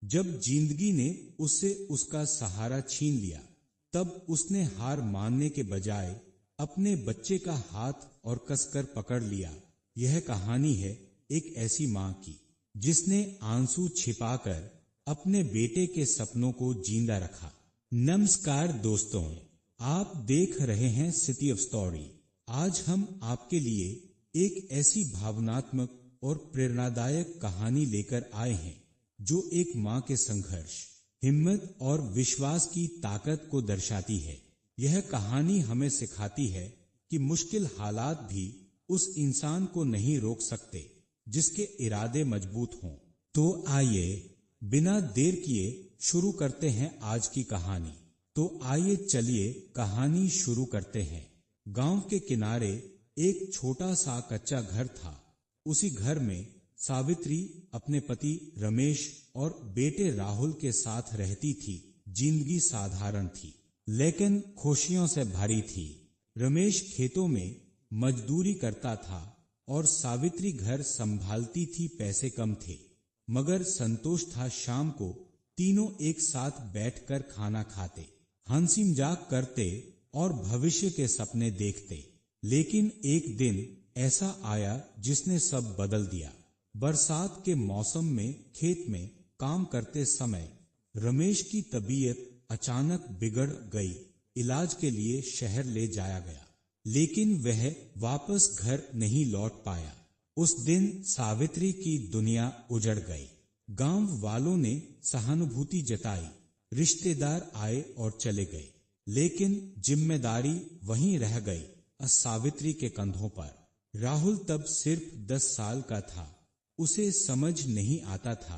जब जिंदगी ने उससे उसका सहारा छीन लिया, तब उसने हार मानने के बजाय अपने बच्चे का हाथ और कसकर पकड़ लिया। यह कहानी है एक ऐसी मां की जिसने आंसू छिपाकर अपने बेटे के सपनों को जिंदा रखा। नमस्कार दोस्तों, आप देख रहे हैं सिटी ऑफ स्टोरी। आज हम आपके लिए एक ऐसी भावनात्मक और प्रेरणादायक कहानी लेकर आए हैं जो एक मां के संघर्ष, हिम्मत और विश्वास की ताकत को दर्शाती है। यह कहानी हमें सिखाती है कि मुश्किल हालात भी उस इंसान को नहीं रोक सकते जिसके इरादे मजबूत हों। तो आइए बिना देर किए शुरू करते हैं आज की कहानी। तो आइए चलिए कहानी शुरू करते हैं। गांव के किनारे एक छोटा सा कच्चा घर था। उसी घर में सावित्री अपने पति रमेश और बेटे राहुल के साथ रहती थी। जिंदगी साधारण थी लेकिन खुशियों से भरी थी। रमेश खेतों में मजदूरी करता था और सावित्री घर संभालती थी। पैसे कम थे मगर संतोष था। शाम को तीनों एक साथ बैठकर खाना खाते, हंसी मजाक करते और भविष्य के सपने देखते। लेकिन एक दिन ऐसा आया जिसने सब बदल दिया। बरसात के मौसम में खेत में काम करते समय रमेश की तबीयत अचानक बिगड़ गई। इलाज के लिए शहर ले जाया गया लेकिन वह वापस घर नहीं लौट पाया। उस दिन सावित्री की दुनिया उजड़ गई। गांव वालों ने सहानुभूति जताई, रिश्तेदार आए और चले गए, लेकिन जिम्मेदारी वहीं रह गई सावित्री के कंधों पर। राहुल तब सिर्फ 10 साल का था। उसे समझ नहीं आता था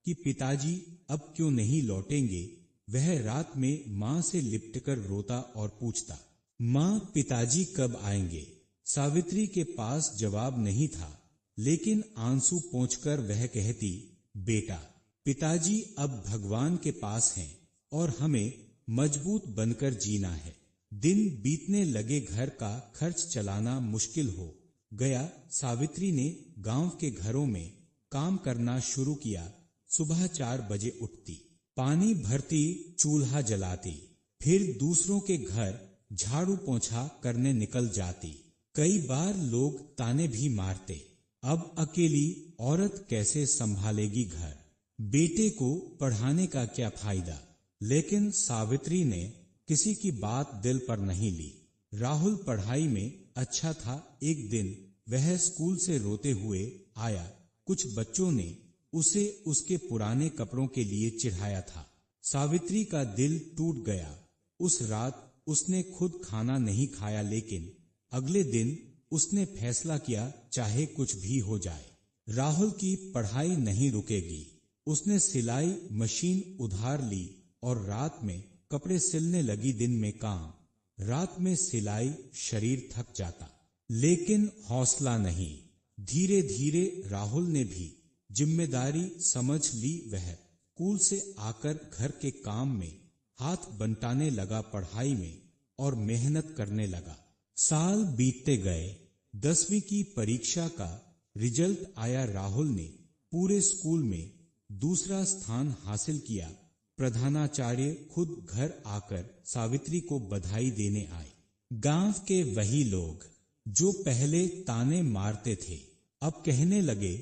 कि पिताजी अब क्यों नहीं लौटेंगे। वह रात में मां से लिपटकर रोता और पूछता, मां पिताजी कब आएंगे। सावित्री के पास जवाब नहीं था, लेकिन आंसू पोंछकर वह कहती, बेटा पिताजी अब भगवान के पास हैं और हमें मजबूत बनकर जीना है। दिन बीतने लगे, घर का खर्च चलाना मुश्किल हो गया। सावित्री ने गांव के घरों में काम करना शुरू किया। सुबह 4 बजे उठती, पानी भरती, चूल्हा जलाती, फिर दूसरों के घर झाड़ू पोंछा करने निकल जाती। कई बार लोग ताने भी मारते, अब अकेली औरत कैसे संभालेगी घर, बेटे को पढ़ाने का क्या फायदा। लेकिन सावित्री ने किसी की बात दिल पर नहीं ली। राहुल पढ़ाई में अच्छा था। एक दिन वह स्कूल से रोते हुए आया। कुछ बच्चों ने उसे उसके पुराने कपड़ों के लिए चिढ़ाया था। सावित्री का दिल टूट गया। उस रात उसने खुद खाना नहीं खाया, लेकिन अगले दिन उसने फैसला किया, चाहे कुछ भी हो जाए राहुल की पढ़ाई नहीं रुकेगी। उसने सिलाई मशीन उधार ली और रात में कपड़े सिलने लगी। दिन में काम, रात में सिलाई। शरीर थक जाता लेकिन हौसला नहीं। धीरे धीरे राहुल ने भी जिम्मेदारी समझ ली। वह स्कूल से आकर घर के काम में हाथ बंटाने लगा, पढ़ाई में और मेहनत करने लगा। साल बीतते गए। 10वीं की परीक्षा का रिजल्ट आया। राहुल ने पूरे स्कूल में दूसरा स्थान हासिल किया। प्रधानाचार्य खुद घर आकर सावित्री को बधाई देने आए। गांव के वही लोग जो पहले ताने मारते थे अब कहने लगे,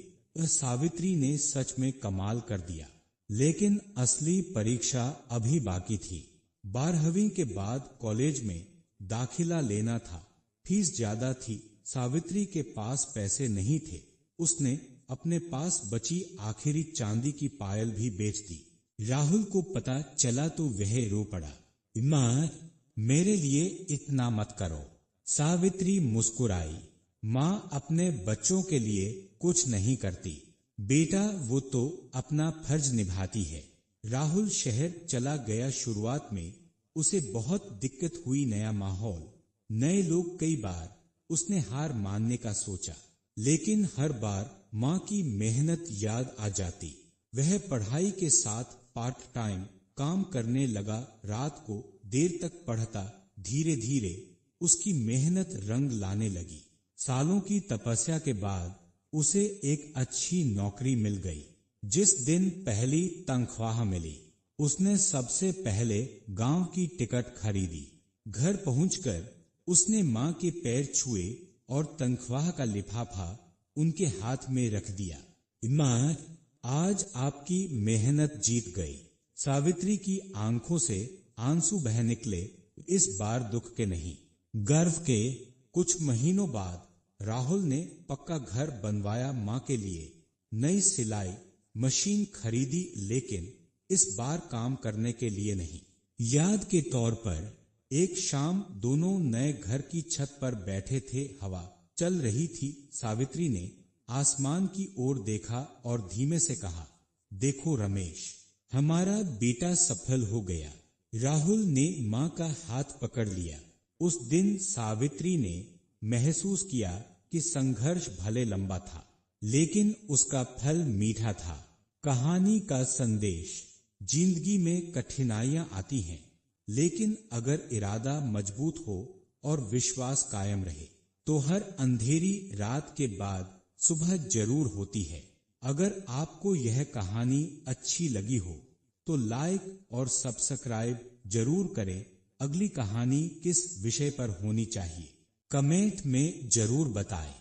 सावित्री ने सच में कमाल कर दिया। लेकिन असली परीक्षा अभी बाकी थी। 12वीं के बाद कॉलेज में दाखिला लेना था। फीस ज्यादा थी। सावित्री के पास पैसे नहीं थे। उसने अपने पास बची आखिरी चांदी की पायल भी बेच दी। राहुल को पता चला तो वह रो पड़ा। मां, मेरे लिए इतना मत करो। सावित्री मुस्कुराई। मां अपने बच्चों के लिए कुछ नहीं करती। बेटा, वो तो अपना फर्ज निभाती है। राहुल शहर चला गया। शुरुआत में उसे बहुत दिक्कत हुई। नया माहौल, नए लोग। कई बार उसने हार मानने का सोचा, लेकिन हर बार मां की मेहनत याद आ जाती। वह पढ़ाई के साथ पार्ट टाइम काम करने लगा। रात को देर तक पढ़ता। धीरे धीरे उसकी मेहनत रंग लाने लगी। सालों की तपस्या के बाद उसे एक अच्छी नौकरी मिल गई। जिस दिन पहली तनख्वाह मिली, उसने सबसे पहले गांव की टिकट खरीदी। घर पहुंचकर उसने मां के पैर छुए और तनख्वाह का लिफाफा उनके हाथ में रख दिया। मां, आज आपकी मेहनत जीत गई। सावित्री की आंखों से आंसू बह निकले, इस बार दुख के नहीं, गर्व के। कुछ महीनों बाद राहुल ने पक्का घर बनवाया, मां के लिए नई सिलाई मशीन खरीदी, लेकिन इस बार काम करने के लिए नहीं, याद के तौर पर। एक शाम दोनों नए घर की छत पर बैठे थे, हवा चल रही थी। सावित्री ने आसमान की ओर देखा और धीमे से कहा, देखो रमेश, हमारा बेटा सफल हो गया। राहुल ने मां का हाथ पकड़ लिया। उस दिन सावित्री ने महसूस किया कि संघर्ष भले लंबा था, लेकिन उसका फल मीठा था। कहानी का संदेश, जिंदगी में कठिनाइयां आती हैं, लेकिन अगर इरादा मजबूत हो और विश्वास कायम रहे तो हर अंधेरी रात के बाद सुबह जरूर होती है। अगर आपको यह कहानी अच्छी लगी हो तो लाइक और सब्सक्राइब जरूर करें। अगली कहानी किस विषय पर होनी चाहिए, कमेंट में जरूर बताएं।